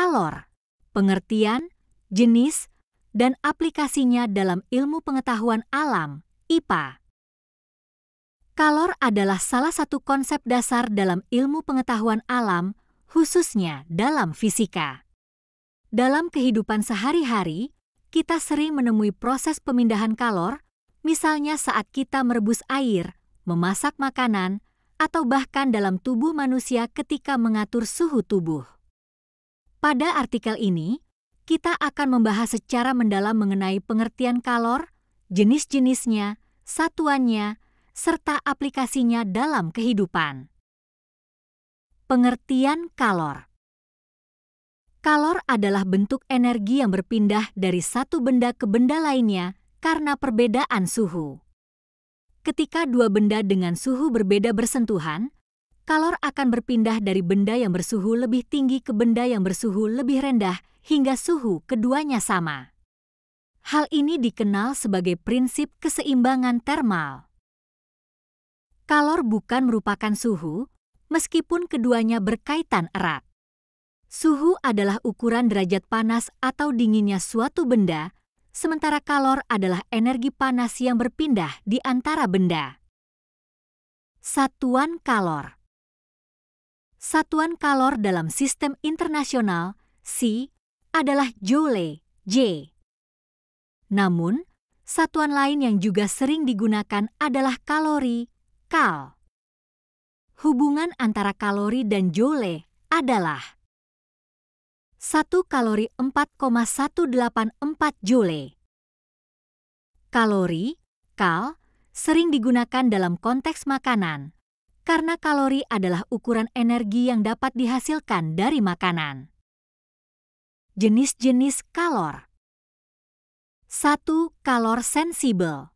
Kalor, pengertian, jenis, dan aplikasinya dalam ilmu pengetahuan alam, IPA. Kalor adalah salah satu konsep dasar dalam ilmu pengetahuan alam, khususnya dalam fisika. Dalam kehidupan sehari-hari, kita sering menemui proses pemindahan kalor, misalnya saat kita merebus air, memasak makanan, atau bahkan dalam tubuh manusia ketika mengatur suhu tubuh. Pada artikel ini, kita akan membahas secara mendalam mengenai pengertian kalor, jenis-jenisnya, satuannya, serta aplikasinya dalam kehidupan. Pengertian kalor. Kalor adalah bentuk energi yang berpindah dari satu benda ke benda lainnya karena perbedaan suhu. Ketika dua benda dengan suhu berbeda bersentuhan, kalor akan berpindah dari benda yang bersuhu lebih tinggi ke benda yang bersuhu lebih rendah hingga suhu keduanya sama. Hal ini dikenal sebagai prinsip keseimbangan termal. Kalor bukan merupakan suhu, meskipun keduanya berkaitan erat. Suhu adalah ukuran derajat panas atau dinginnya suatu benda, sementara kalor adalah energi panas yang berpindah di antara benda. Satuan kalor. Satuan kalor dalam sistem internasional, SI, adalah Joule, J. Namun, satuan lain yang juga sering digunakan adalah kalori, Kal. Hubungan antara kalori dan Joule adalah 1 kalori 4,184 Joule. Kalori, Kal, sering digunakan dalam konteks makanan, karena kalori adalah ukuran energi yang dapat dihasilkan dari makanan. Jenis-jenis kalor. 1. Kalor sensibel.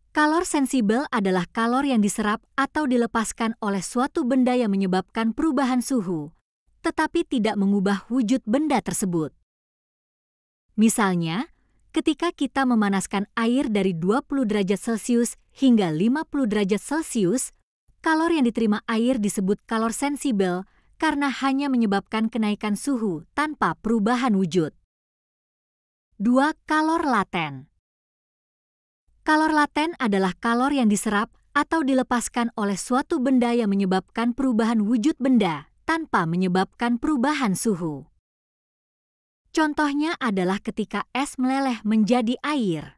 Kalor sensibel adalah kalor yang diserap atau dilepaskan oleh suatu benda yang menyebabkan perubahan suhu, tetapi tidak mengubah wujud benda tersebut. Misalnya, ketika kita memanaskan air dari 20 derajat Celcius hingga 50 derajat Celcius, kalor yang diterima air disebut kalor sensibel karena hanya menyebabkan kenaikan suhu tanpa perubahan wujud. 2. Kalor laten. Kalor laten adalah kalor yang diserap atau dilepaskan oleh suatu benda yang menyebabkan perubahan wujud benda tanpa menyebabkan perubahan suhu. Contohnya adalah ketika es meleleh menjadi air.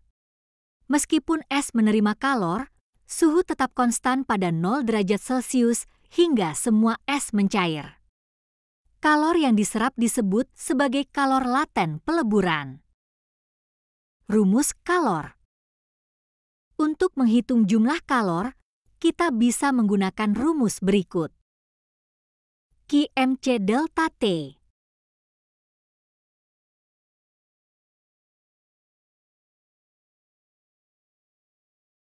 Meskipun es menerima kalor, suhu tetap konstan pada 0 derajat Celcius hingga semua es mencair. Kalor yang diserap disebut sebagai kalor laten peleburan. Rumus kalor. Untuk menghitung jumlah kalor, kita bisa menggunakan rumus berikut. QMC delta T